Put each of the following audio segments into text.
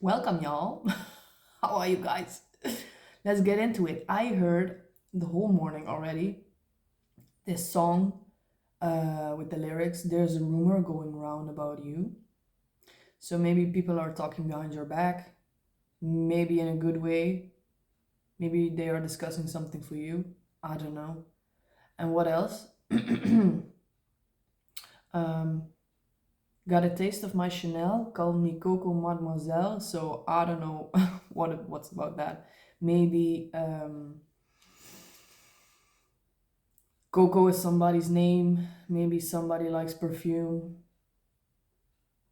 Welcome, y'all. How are you guys? Let's get into it. I heard the whole morning already this song with the lyrics, "There's a rumor going round about you." So maybe people are talking behind your back, maybe in a good way. Maybe they are discussing something for you. I don't know. And what else? um, got a taste of my Chanel, called me Coco Mademoiselle. So I don't know what's about that. Maybe Coco is somebody's name. Maybe somebody likes perfume.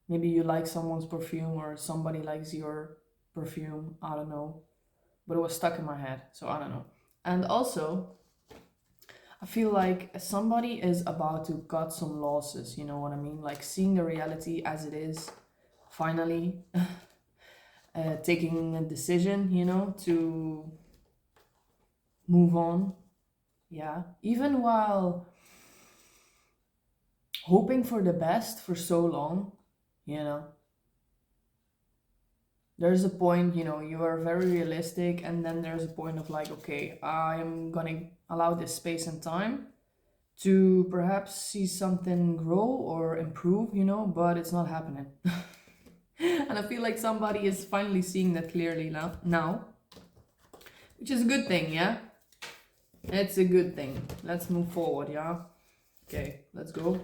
Maybe you like someone's perfume or somebody likes your perfume. I don't know. But it was stuck in my head, so I don't know. And also, I feel like somebody is about to cut some losses, you know what I mean? Like seeing the reality as it is, finally, taking a decision, to move on. Yeah. Even while hoping for the best for so long, you know. There's a point, you are very realistic, and then there's a point of like, okay, I am gonna allow this space and time to perhaps see something grow or improve, but it's not happening. And I feel like somebody is finally seeing that clearly now, which is a good thing, yeah? It's a good thing. Let's move forward, yeah? Okay, let's go.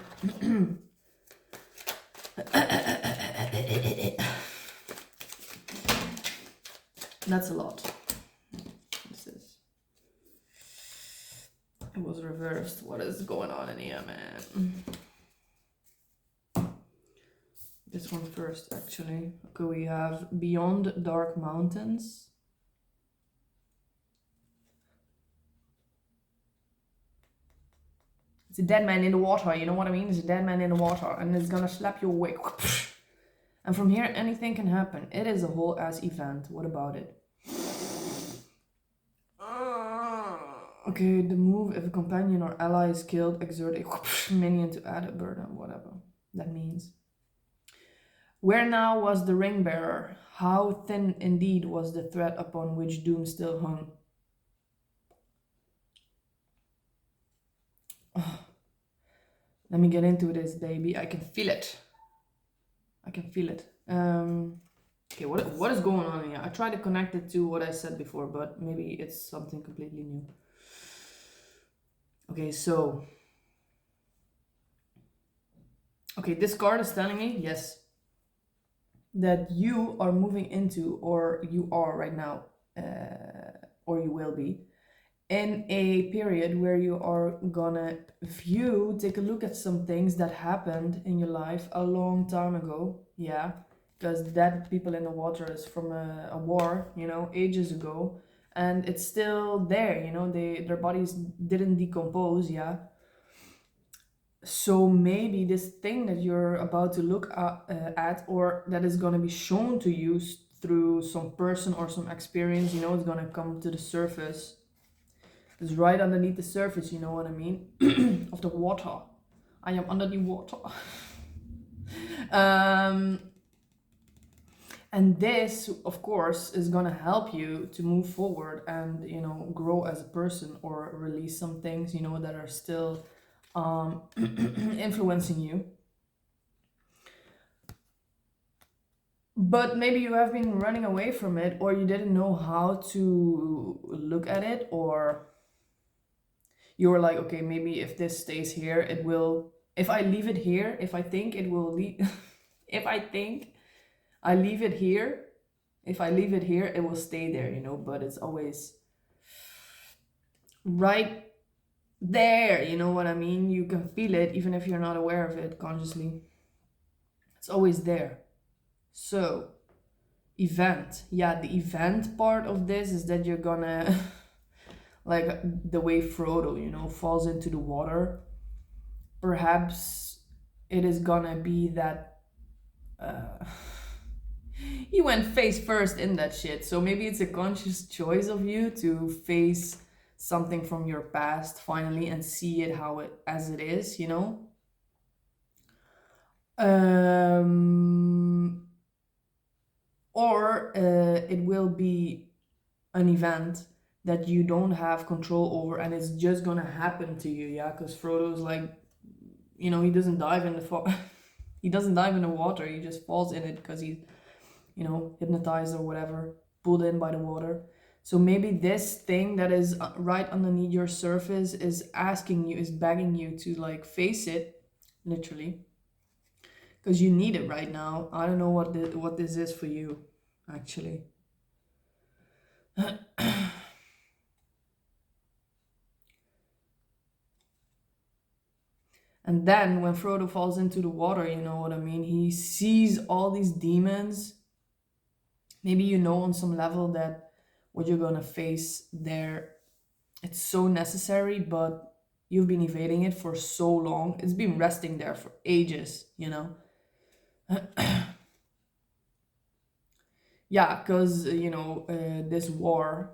That's a lot. This is. It was reversed. What is going on in here, man? This one first, actually. Okay, we have Beyond Dark Mountains. It's a dead man in the water, you know what I mean? It's a dead man in the water, and it's gonna slap you awake. And from here, anything can happen. It is a whole ass event. What about it? Okay, the move, if a companion or ally is killed, exert a minion to add a burden, whatever that means. Where now was the ring bearer? How thin indeed was the thread upon which doom still hung? Let me get into this, baby. I can feel it. I can feel it. Okay, what is going on here? I tried to connect it to what I said before, but maybe it's something completely new. Okay, so. Okay, this card is telling me, yes, that you are moving into, or you are right now, or you will be, in a period where you are gonna take a look at some things that happened in your life a long time ago. Yeah, because dead people in the water is from a war, ages ago, and it's still there. Their bodies didn't decompose. Yeah, so maybe this thing that you're about to look at, or that is going to be shown to you through some person or some experience, it's going to come to the surface. It's right underneath the surface, you know what I mean? Of the water. I am under the water. um, and this, of course, is going to help you to move forward and, grow as a person, or release some things, that are still influencing you. But maybe you have been running away from it, or you didn't know how to look at it, or you were like, okay, maybe if this stays here, it will. If I leave it here, if I think it will leave, if I think I leave it here, if I leave it here, it will stay there, but it's always right there, you know what I mean? You can feel it even if you're not aware of it consciously. It's always there. So, event. Yeah, the event part of this is that you're gonna, like the way Frodo, falls into the water. Perhaps it is gonna be that he went face first in that shit. So maybe it's a conscious choice of you to face something from your past finally and see it as it is. Um or it will be an event that you don't have control over and it's just gonna happen to you. Yeah, because Frodo's like, he doesn't dive in the he doesn't dive in the water, he just falls in it because he's, hypnotized or whatever, pulled in by the water. So maybe this thing that is right underneath your surface is asking you, is begging you to like face it, literally, because you need it right now. I don't know what this is for you, actually. And then when Frodo falls into the water, you know what I mean? He sees all these demons. Maybe you know on some level that what you're gonna face there, it's so necessary, but you've been evading it for so long. It's been resting there for ages, you know? Yeah, because, this war.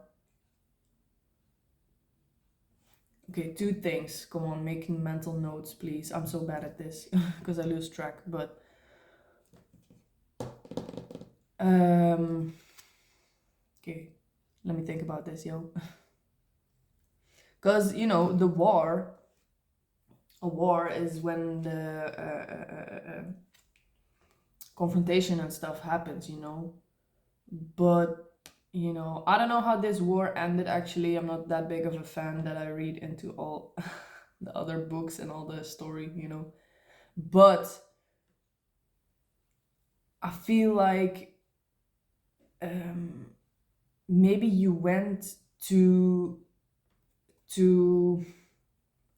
Okay, two things. Come on, making mental notes, please. I'm so bad at this because I lose track. But okay, let me think about this, yo. Because a war is when the confrontation and stuff happens, But I don't know how this war ended. Actually, I'm not that big of a fan that I read into all the other books and all the story. But I feel like um, maybe you went to to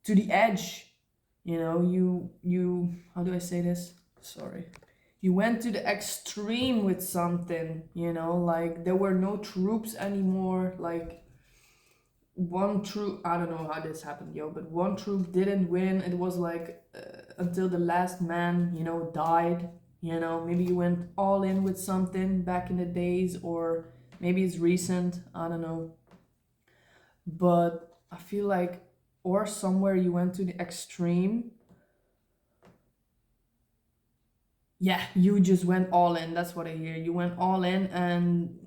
the edge. You how do I say this? Sorry. You went to the extreme with something, like there were no troops anymore. Like one troop, I don't know how this happened, yo, but one troop didn't win. It was like until the last man, died. Maybe you went all in with something back in the days, or maybe it's recent. I don't know. But I feel like, or somewhere you went to the extreme. Yeah, you just went all in. That's what I hear. You went all in and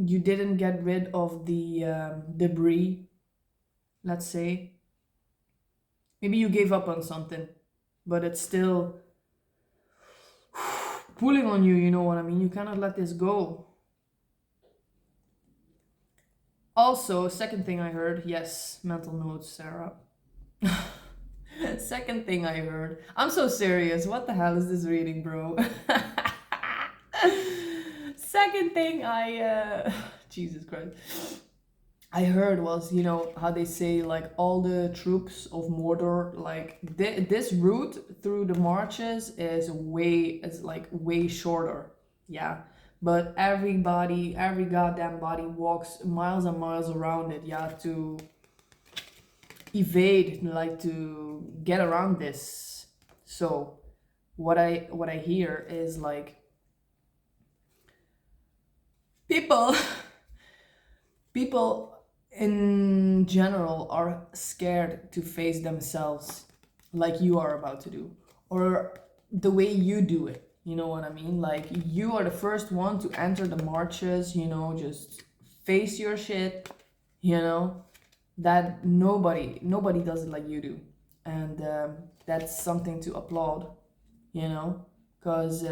you didn't get rid of the debris, let's say. Maybe you gave up on something, but it's still pulling on you, you know what I mean? You cannot let this go. Also, second thing I heard, yes, mental notes, Sarah. Second thing I heard. I'm so serious. What the hell is this reading, bro? Second thing Jesus Christ. I heard was, how they say, like, all the troops of Mordor, like, this route through the marches is like way shorter. Yeah. But every goddamn body walks miles and miles around it, yeah, to evade, like to get around this. So what I hear is like people people in general are scared to face themselves like you are about to do, or the way you do it, you know what I mean? Like you are the first one to enter the marches, just face your shit, you know that nobody does it like you do. And that's something to applaud, because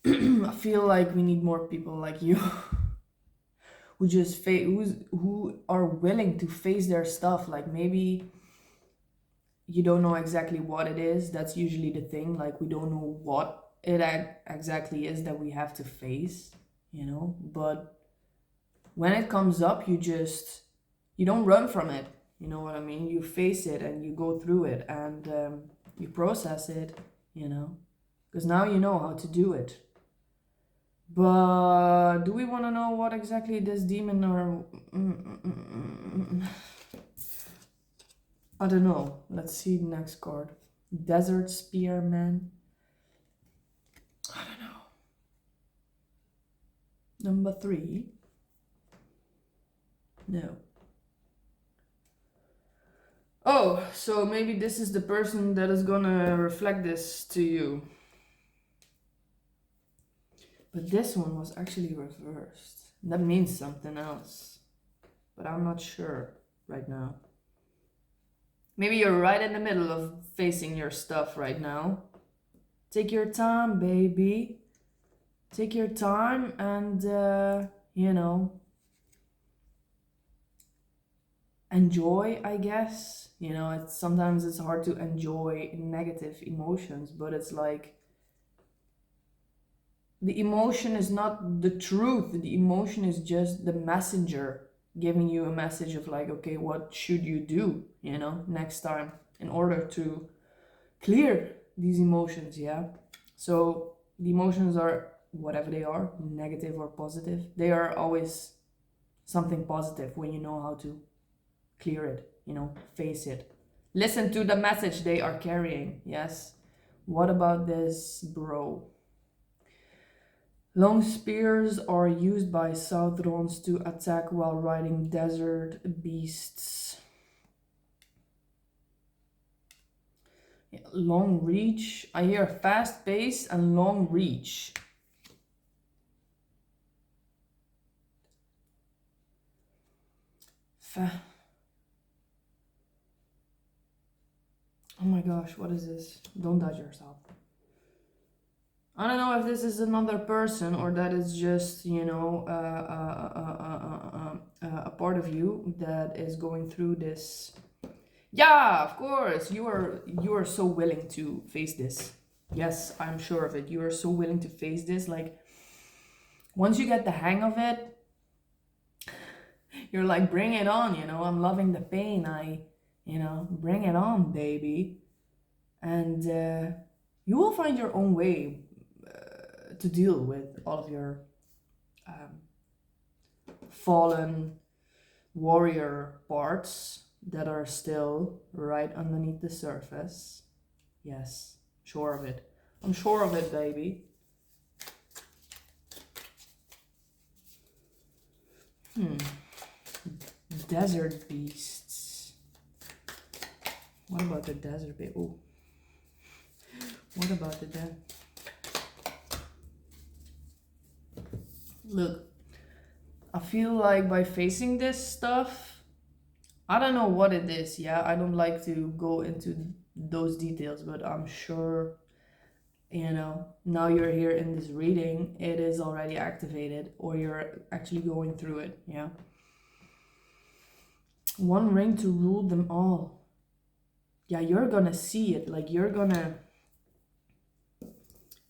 I feel like we need more people like you who are willing to face their stuff. Like maybe you don't know exactly what it is. That's usually the thing. Like we don't know what it exactly is that we have to face, but when it comes up, you don't run from it. You know what I mean? You face it and you go through it, and you process it, because now you know how to do it. But do we want to know what exactly this demon or I don't know. Let's see the next card. Desert Spearman. I don't know. Number 3. No. Oh, so maybe this is the person that is gonna reflect this to you. But this one was actually reversed. That means something else. But I'm not sure right now. Maybe you're right in the middle of facing your stuff right now. Take your time, baby. Take your time and, enjoy, I guess. Sometimes it's hard to enjoy negative emotions, but it's like the emotion is not the truth. The emotion is just the messenger giving you a message of like, okay, what should you do, next time in order to clear these emotions, yeah? So the emotions are whatever they are, negative or positive. They are always something positive when you know how to clear it, face it. Listen to the message they are carrying, yes? What about this, bro? Long spears are used by Southrons to attack while riding desert beasts. Yeah, long reach. I hear fast pace and long reach. Oh my gosh, what is this? Don't touch yourself. I don't know if this is another person or that is just, a part of you that is going through this. Yeah, of course. You are so willing to face this. Yes, I'm sure of it. You are so willing to face this. Like once you get the hang of it, you're like, bring it on, I'm loving the pain. Bring it on, baby. And you will find your own way to deal with all of your um, fallen warrior parts that are still right underneath the surface. Yes, sure of it. I'm sure of it, baby. Desert beasts. What about the desert beast? Oh. What about the desert? Look, I feel like by facing this stuff, I don't know what it is, yeah? I don't like to go into those details, but I'm sure, now you're here in this reading, it is already activated, or you're actually going through it, yeah? One ring to rule them all. Yeah, you're gonna see it, like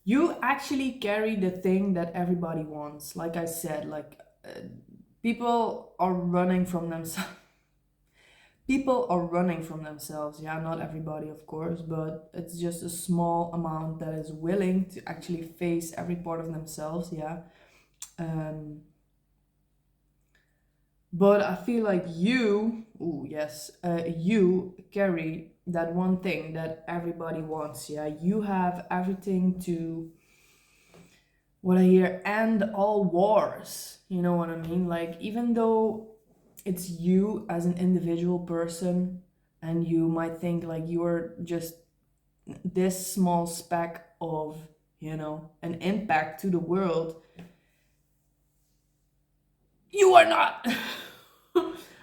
you actually carry the thing that everybody wants. Like I said, like people are running from themselves. People are running from themselves. Yeah, not everybody, of course, but it's just a small amount that is willing to actually face every part of themselves. Yeah. Um, but I feel like you carry that one thing that everybody wants. Yeah, you have everything to, what I hear, end all wars. You know what I mean? Like, even though it's you as an individual person, and you might think like you're just this small speck of, an impact to the world, you are not.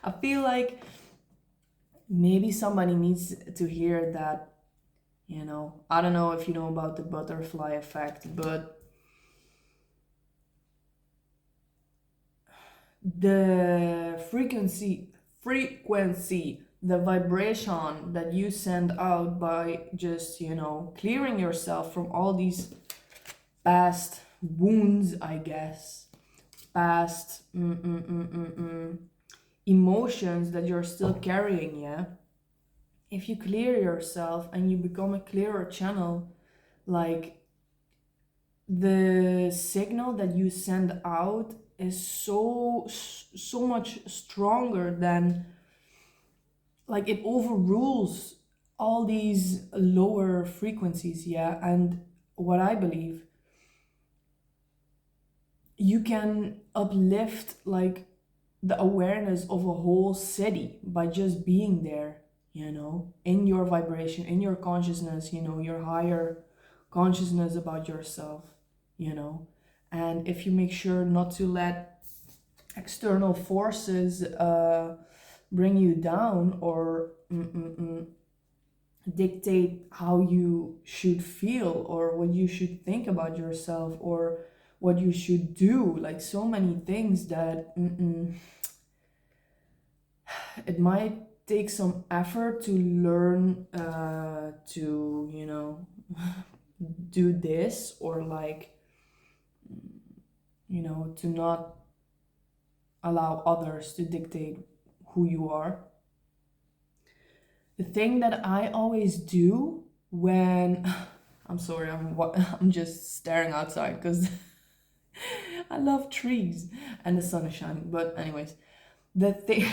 I feel like maybe somebody needs to hear that. I don't know if you know about the butterfly effect, but the frequency, the vibration that you send out by just, clearing yourself from all these past wounds, I guess, past emotions that you're still carrying, yeah? If you clear yourself and you become a clearer channel, like the signal that you send out is so much stronger than, like, it overrules all these lower frequencies, yeah? And what I believe, you can uplift like the awareness of a whole city by just being there, in your vibration, in your consciousness, your higher consciousness about yourself, you know. And if you make sure not to let external forces bring you down or dictate how you should feel or what you should think about yourself or what you should do, like so many things that it might take some effort to learn to, do this, or like, to not allow others to dictate who you are. The thing that I always do when I'm sorry, I'm just staring outside because I love trees and the sun is shining. But anyways, the thing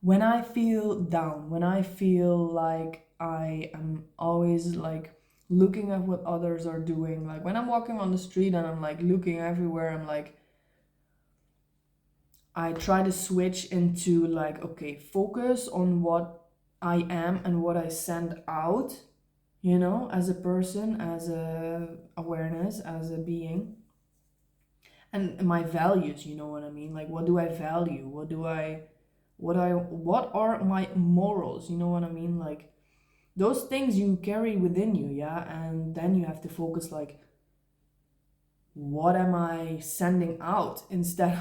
when I feel down, when I feel like I am always like looking at what others are doing, like when I'm walking on the street and I'm like looking everywhere, I'm like, I try to switch into like, okay, focus on what I am and what I send out, as a person, as a awareness, as a being, and my values, you know what I mean? Like, what do I value? What are my morals? You know what I mean? Like, those things you carry within you, yeah? And then you have to focus, like, what am I sending out instead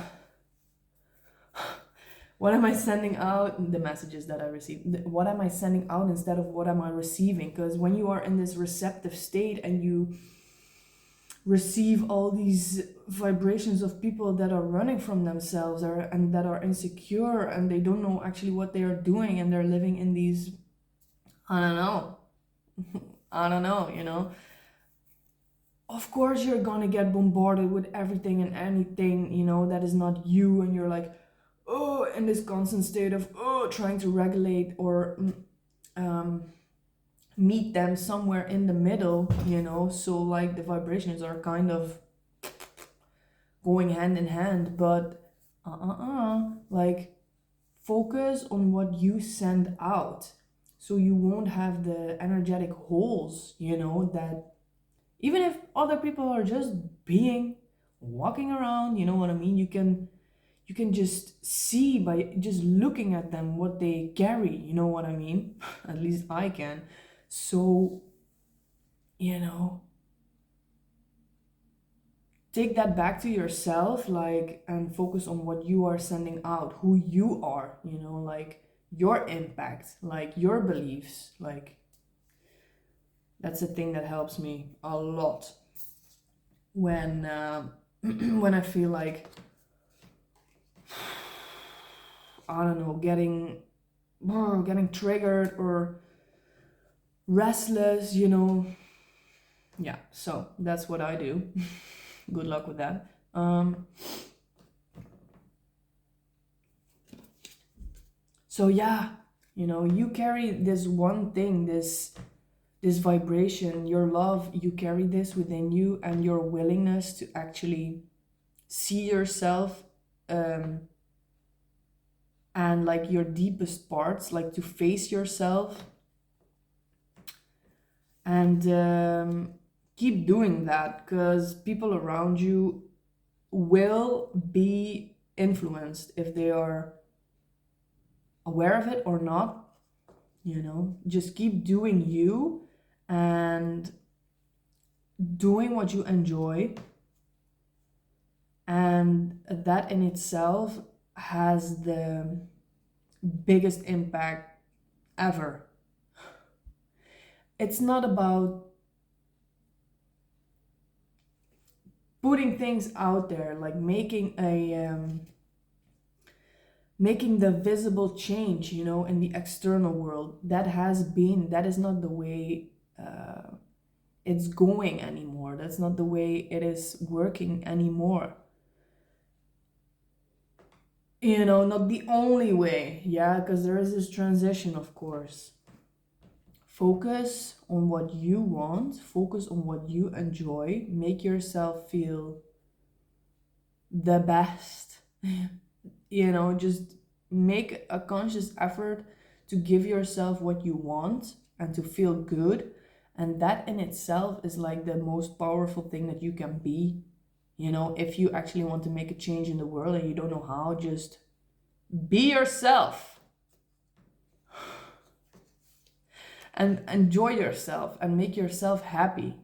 what am I sending out, the messages that I receive, what am I sending out instead of what am I receiving? Because when you are in this receptive state and you receive all these vibrations of people that are running from themselves and that are insecure and they don't know actually what they are doing, and they're living in these, I don't know, I don't know, of course you're gonna get bombarded with everything and anything, that is not you, and you're like, oh, in this constant state of, oh, trying to regulate or meet them somewhere in the middle, so like the vibrations are kind of going hand in hand, but like, focus on what you send out so you won't have the energetic holes, that even if other people are just being walking around, you know what I mean, you can just see by just looking at them what they carry, you know what I mean. At least I can. So, you know take that back to yourself, like, and focus on what you are sending out, who you are, like your impact, like your beliefs. Like, that's the thing that helps me a lot when when I feel like, I don't know, getting triggered or restless, yeah. So that's what I do. Good luck with that. So yeah, you carry this one thing, this vibration, your love, you carry this within you, and your willingness to actually see yourself, and like your deepest parts, like to face yourself, and keep doing that, because people around you will be influenced if they are aware of it or not. Just keep doing you and doing what you enjoy, and that in itself has the biggest impact ever. It's not about putting things out there, like making the visible change, in the external world. That is not the way it's going anymore. That's not the way it is working anymore. Not the only way, yeah, because there is this transition, of course. Focus on what you want, focus on what you enjoy, make yourself feel the best. Just make a conscious effort to give yourself what you want and to feel good. And that in itself is like the most powerful thing that you can be. You know, if you actually want to make a change in the world and you don't know how, just be yourself and enjoy yourself and make yourself happy.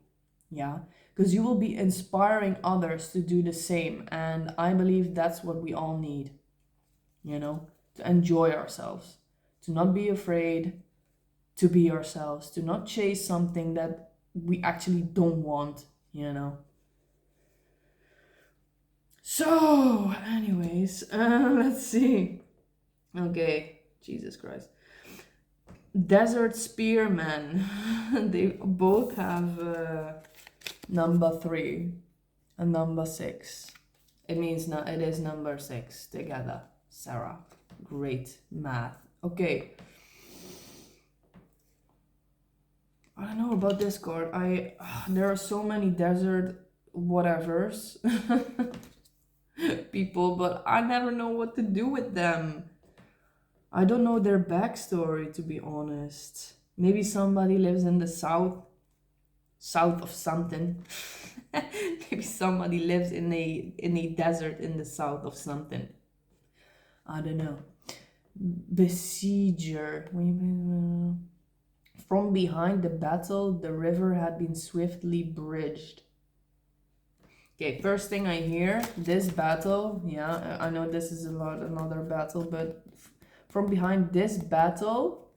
Yeah, because you will be inspiring others to do the same. And I believe that's what we all need, you know, to enjoy ourselves, to not be afraid, to be ourselves, to not chase something that we actually don't want, you know. So, anyways, let's see. Okay, Jesus Christ. Desert Spearmen. They both have number 3 and number 6. It means it is number 6 together. Sarah, great math. Okay. I don't know about this card. There are so many desert whatevers people, but I never know what to do with them. I don't know their backstory, to be honest. Maybe somebody lives in the south of something. Maybe somebody lives in a desert in the south of something. I don't know. Besieger. From behind the battle, the river had been swiftly bridged. Okay, first thing I hear, this battle, yeah, I know this is another battle, but from behind this battle,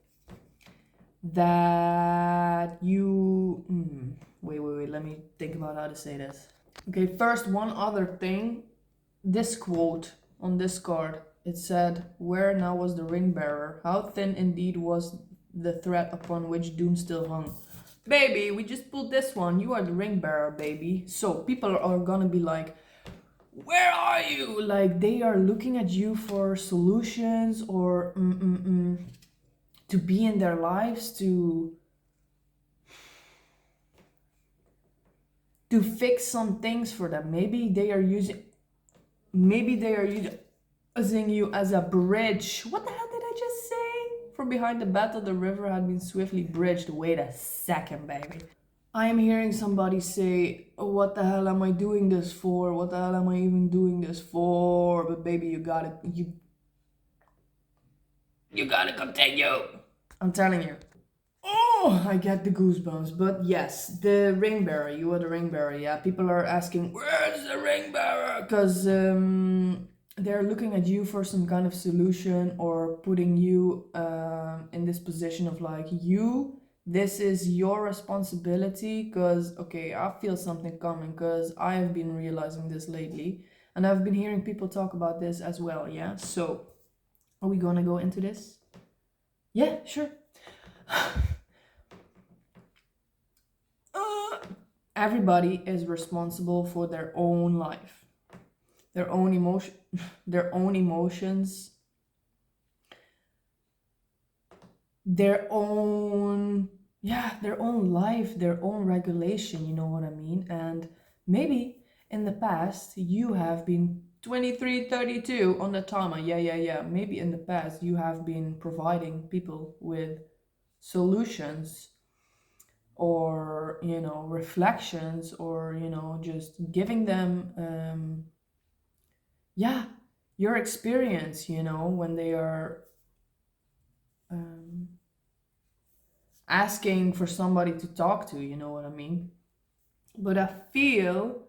that you... wait, let me think about how to say this. Okay, first, one other thing. This quote on this card, it said, "Where now was the ring bearer? How thin indeed was the thread upon which doom still hung." Baby, we just pulled this one. You are the ring bearer, baby. So people are gonna be like, where are you? Like, they are looking at you for solutions or to be in their lives, to fix some things for them. Maybe they are using you as a bridge. What the hell did I just say? From behind the battle, the river had been swiftly bridged. Wait a second, baby. I am hearing somebody say, oh, what the hell am I doing this for? What the hell am I even doing this for? But baby, you gotta continue. I'm telling you. Oh, I get the goosebumps. But yes, the ring bearer. You are the ring bearer. Yeah, people are asking, where's the ring bearer? Because they're looking at you for some kind of solution, or putting you in this position of like, this is your responsibility. Because, okay, I feel something coming, because I have been realizing this lately. And I've been hearing people talk about this as well, yeah? So, are we gonna go into this? Yeah, sure. Everybody is responsible for their own life, their own emotions, their own, their own life, their own regulation, you know what I mean? And maybe in the past you have been 23, 32 on the timer. Yeah. Maybe in the past you have been providing people with solutions, or reflections, or just giving them your experience, when they are um, asking for somebody to talk to, you know what I mean? But I feel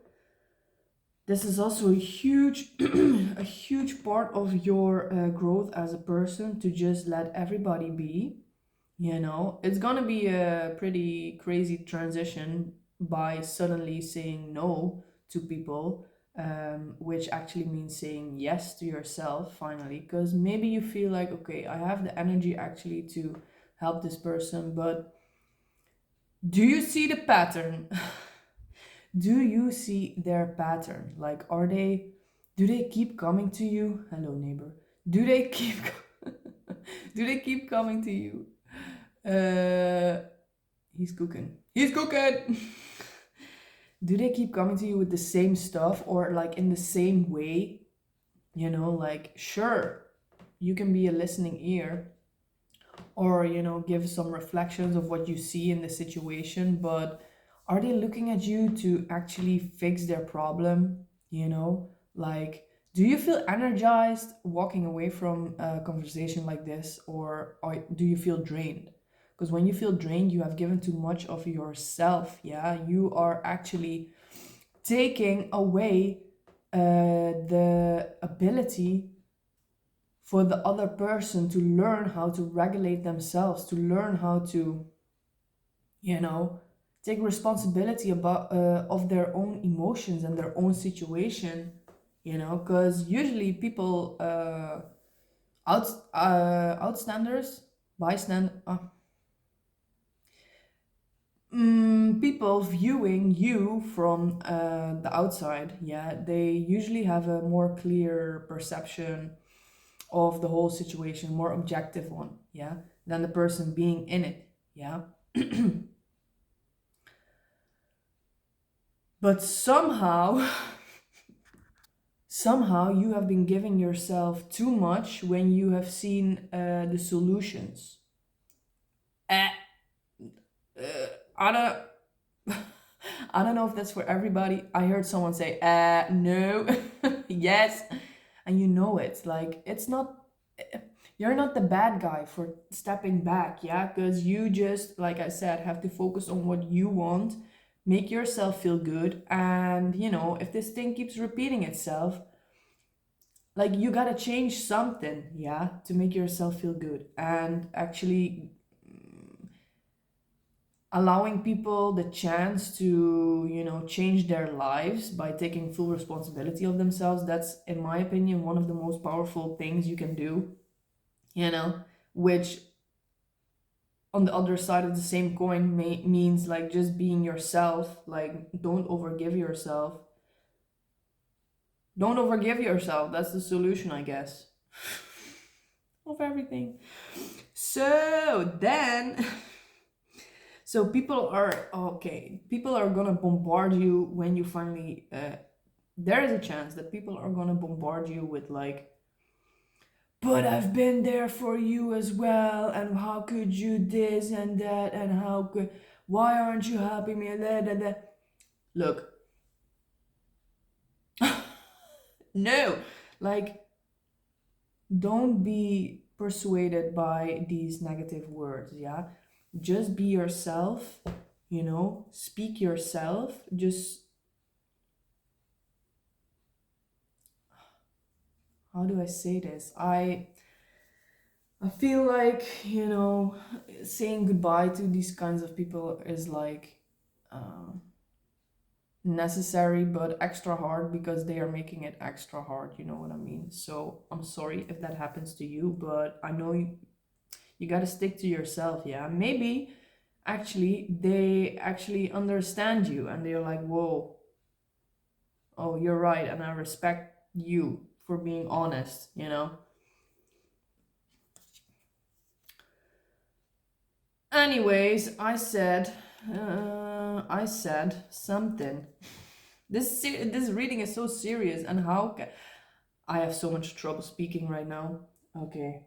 this is also a huge a huge part of your growth as a person, to just let everybody be. It's gonna be a pretty crazy transition by suddenly saying no to people, which actually means saying yes to yourself finally. Because maybe you feel like, okay, I have the energy actually to help this person, but do you see the pattern? Do you see their pattern? Like, do they keep coming to you? Hello, neighbor. Do they keep, do they keep coming to you? He's cooking. He's cooking! Do they keep coming to you with the same stuff, or like in the same way? Like, sure, you can be a listening ear, or, give some reflections of what you see in the situation, but are they looking at you to actually fix their problem? you know? Like, do you feel energized walking away from a conversation like this, or do you feel drained? Because when you feel drained, you have given too much of yourself, yeah? You are actually taking away the ability for the other person to learn how to regulate themselves, to learn how to, you know, take responsibility about of their own emotions and their own situation, you know, because usually people outstanders bystand people viewing you from the outside, yeah, they usually have a more clear perception of the whole situation, more objective one, yeah, than the person being in it, yeah. But somehow you have been giving yourself too much when you have seen the solutions. uh, uh, I don't I don't know if that's for everybody. I heard someone say no. Yes, and you know it, like it's not, you're not the bad guy for stepping back, yeah, because you just, like I said, have to focus on what you want, make yourself feel good, and you know, if this thing keeps repeating itself, like you gotta change something, yeah, to make yourself feel good, and actually allowing people the chance to, you know, change their lives by taking full responsibility of themselves. That's, in my opinion, one of the most powerful things you can do, you know, which on the other side of the same coin means like just being yourself, like don't overgive yourself. That's the solution, I guess, of everything. So then so people are okay, people are gonna bombard you when you finally there is a chance that people are gonna bombard you with like, but I've been there for you as well, and how could you this and that, and how could, why aren't you helping me, and that. Look, no, like, don't be persuaded by these negative words, yeah? Just be yourself, you know, speak yourself. Just, how do I say this? I feel like, you know, saying goodbye to these kinds of people is like uh, necessary but extra hard because they are making it extra hard, you know what I mean? So I'm sorry if that happens to you, but I know you got to stick to yourself, yeah? Maybe actually they actually understand you and they're like, whoa, oh, you're right, and I respect you for being honest, you know? Anyways, I said something. This reading is so serious, and I have so much trouble speaking right now. Okay,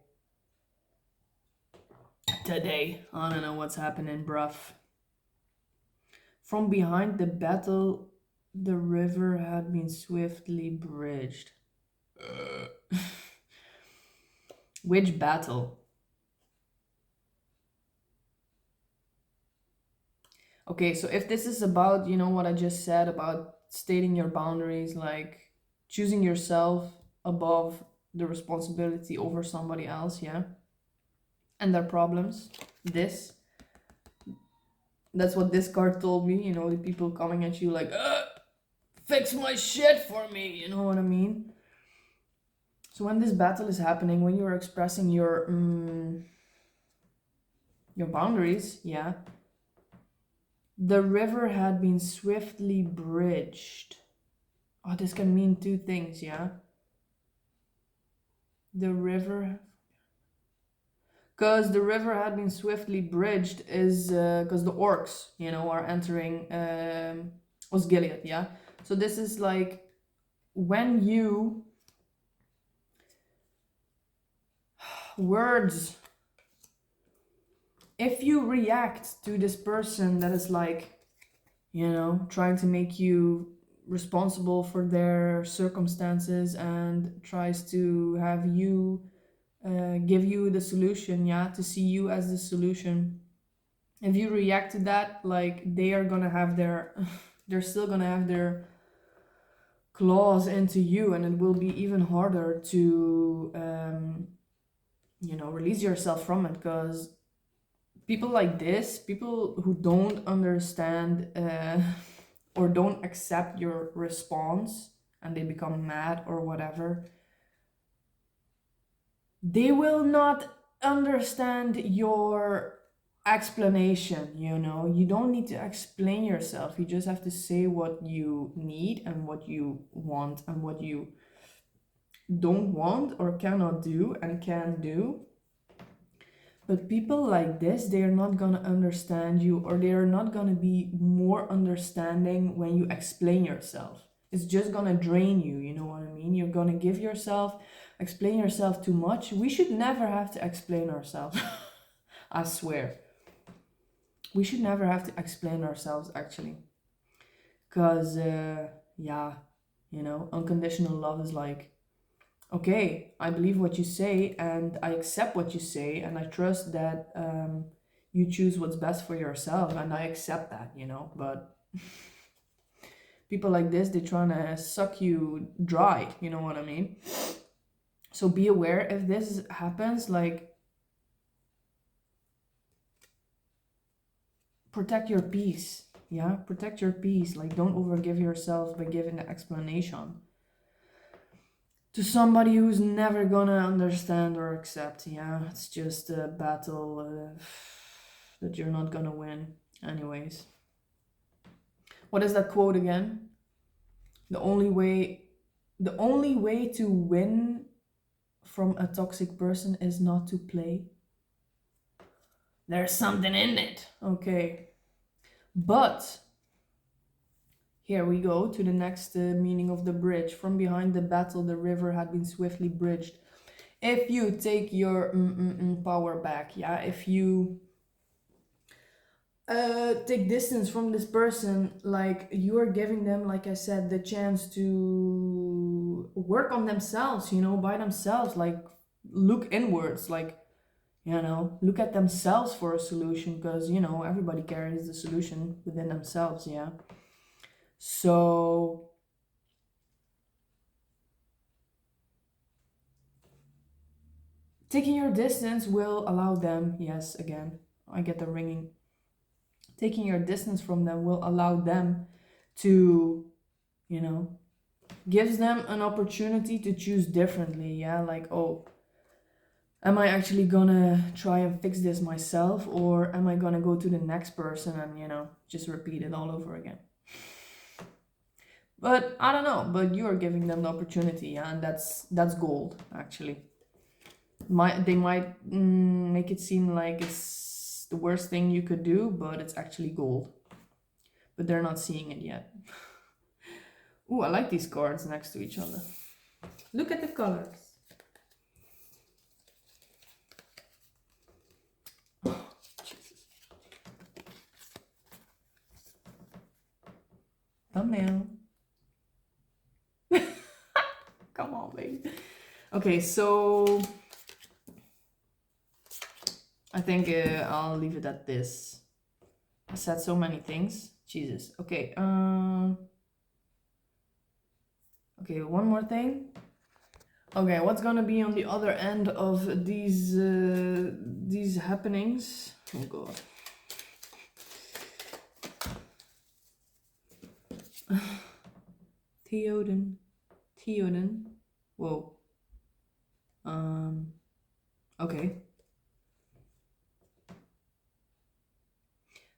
today I don't know what's happening, bruv. From behind the battle, the river had been swiftly bridged. Which battle? Okay, so if this is about, you know, what I just said about stating your boundaries, like choosing yourself above the responsibility over somebody else, yeah, and their problems, this, that's what this card told me, you know, the people coming at you like, fix my shit for me, you know what I mean? So when this battle is happening, when you're expressing your boundaries, yeah, the river had been swiftly bridged. Oh, this can mean two things, yeah. The river, because the river had been swiftly bridged is because the orcs, you know, are entering Osgiliath, yeah. So this is like when you words, if you react to this person that is like, you know, trying to make you responsible for their circumstances and tries to have you give you the solution, yeah, to see you as the solution. If you react to that, like they are gonna have their, they're still gonna have their claws into you, and it will be even harder to, release yourself from it. Because people like this, people who don't understand or don't accept your response and they become mad or whatever, they will not understand your explanation. You don't need to explain yourself, you just have to say what you need and what you want and what you don't want or cannot do and can do. But people like this, they are not gonna understand you, or they are not gonna be more understanding when you explain yourself. It's just gonna drain you, you know what I mean? You're gonna explain yourself too much. We should never have to explain ourselves. I swear. We should never have to explain ourselves, actually. Because, yeah, unconditional love is like, okay, I believe what you say and I accept what you say and I trust that you choose what's best for yourself, and I accept that, But people like this, they trying to suck you dry, you know what I mean? So be aware if this happens, like protect your peace, yeah? Protect your peace, like don't overgive yourself by giving the explanation to somebody who's never gonna understand or accept. Yeah, it's just a battle that you're not gonna win anyways. What is that quote again? The only way to win from a toxic person is not to play. There's something in it. Okay, but here we go to the next meaning of the bridge. From behind the battle, the river had been swiftly bridged. If you take your power back, yeah, if you take distance from this person, like you are giving them, like I said, the chance to work on themselves, by themselves, like look inwards, like, look at themselves for a solution, because, everybody carries the solution within themselves, yeah. So taking your distance will allow them, yes, again, I get the ringing. Taking your distance from them will allow them to, gives them an opportunity to choose differently, yeah? Like, oh, am I actually gonna try and fix this myself, or am I gonna go to the next person and, just repeat it all over again? But I don't know, but you are giving them the opportunity, yeah? And that's gold, actually. They might make it seem like it's the worst thing you could do, but it's actually gold. But they're not seeing it yet. Ooh, I like these cards next to each other. Look at the colors. Oh, Jesus. Thumbnail. Come on, baby. Okay, so I think I'll leave it at this. I said so many things. Jesus. Okay. Okay, one more thing. Okay, what's gonna be on the other end of these happenings? Oh God. Theoden. Whoa. Okay.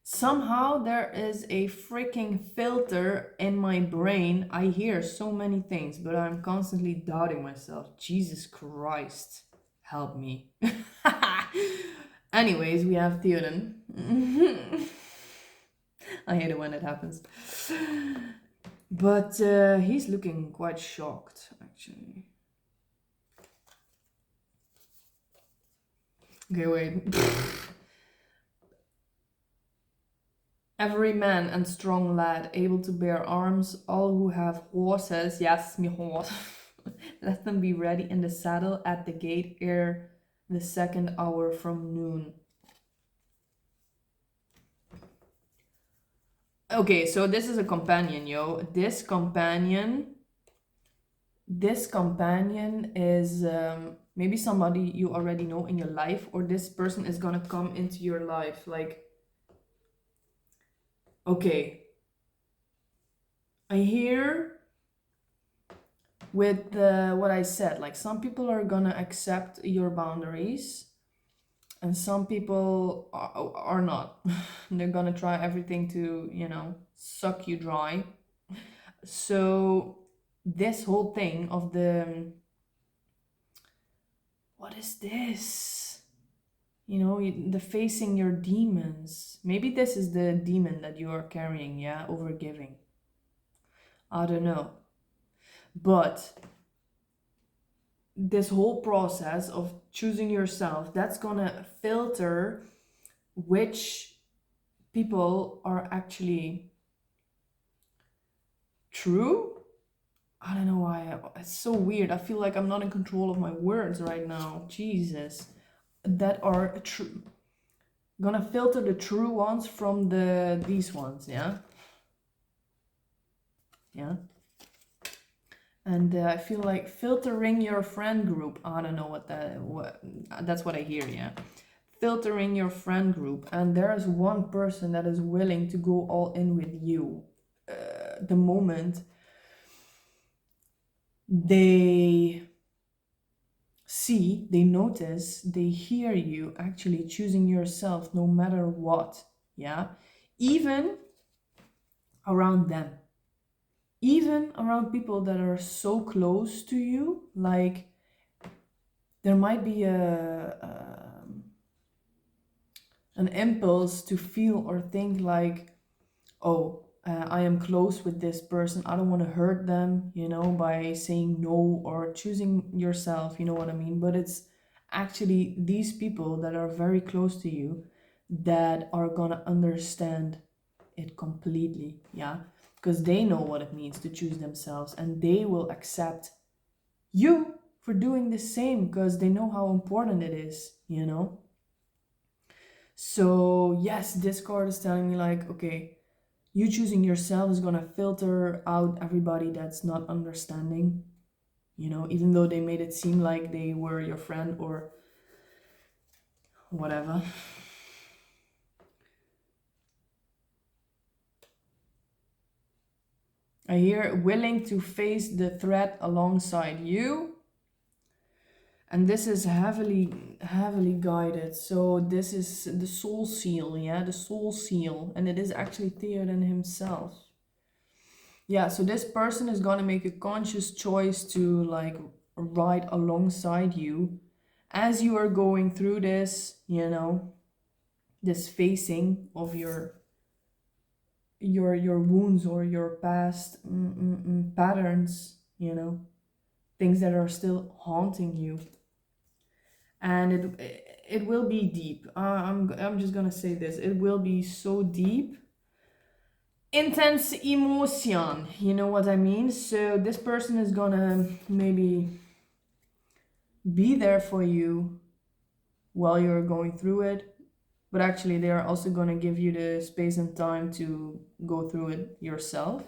Somehow there is a freaking filter in my brain. I hear so many things, but I'm constantly doubting myself. Jesus Christ, help me. Anyways, we have Theoden. I hate it when it happens. But he's looking quite shocked, actually. Okay, wait. Every man and strong lad able to bear arms, all who have horses, yes, me horse, let them be ready in the saddle at the gate ere the second hour from noon. Okay, so this is a companion, yo. This companion is maybe somebody you already know in your life, or this person is gonna come into your life. Like, okay, I hear with what I said, like some people are gonna accept your boundaries and some people are not. They're gonna try everything to, suck you dry. So this whole thing of what is this? The facing your demons. Maybe this is the demon that you are carrying, yeah, overgiving. I don't know. But this whole process of choosing yourself, that's gonna filter which people are actually true. I don't know why. It's so weird. I feel like I'm not in control of my words right now. Jesus. That are true. Gonna filter the true ones from these ones, yeah? Yeah. And I feel like filtering your friend group. I don't know what that's what I hear, yeah. Filtering your friend group, and there's one person that is willing to go all in with you. The moment they see, they notice, they hear you actually choosing yourself no matter what, yeah, even around them, even around people that are so close to you. Like, there might be an impulse to feel or think like, oh, I am close with this person, I don't want to hurt them, by saying no or choosing yourself, you know what I mean? But it's actually these people that are very close to you that are gonna understand it completely, yeah, because they know what it means to choose themselves, and they will accept you for doing the same because they know how important it is. So yes, this card is telling me like, okay, you choosing yourself is gonna filter out everybody that's not understanding, even though they made it seem like they were your friend or whatever. I hear willing to face the threat alongside you. And this is heavily guided. So this is the soul seal, yeah, the soul seal. And it is actually Theoden himself. Yeah, so this person is gonna make a conscious choice to like ride alongside you as you are going through this facing of your wounds or your past patterns, things that are still haunting you. And it will be deep. I'm just gonna say this. It will be so deep. Intense emotion, you know what I mean? So this person is gonna maybe be there for you while you're going through it, but actually they are also gonna give you the space and time to go through it yourself.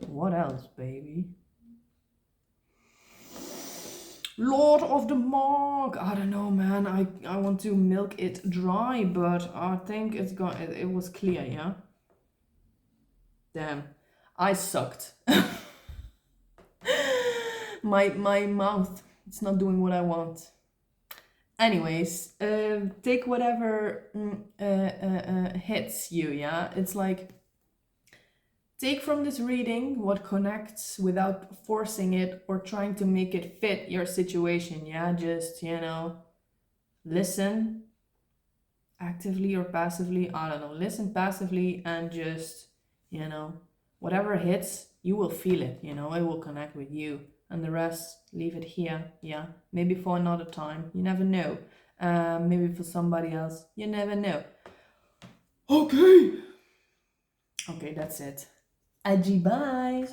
What else, baby? Lord of the Mark. I don't know, man. I want to milk it dry, but I think it was clear, yeah? Damn. I sucked. My mouth, it's not doing what I want. Anyways, take whatever hits you, yeah? It's like, take from this reading what connects without forcing it or trying to make it fit your situation, yeah? Just, listen actively or passively, I don't know. Listen passively and just, whatever hits, you will feel it, it will connect with you. And the rest, leave it here, yeah? Maybe for another time, you never know. Maybe for somebody else, you never know. Okay. Okay, that's it. Aji, bye.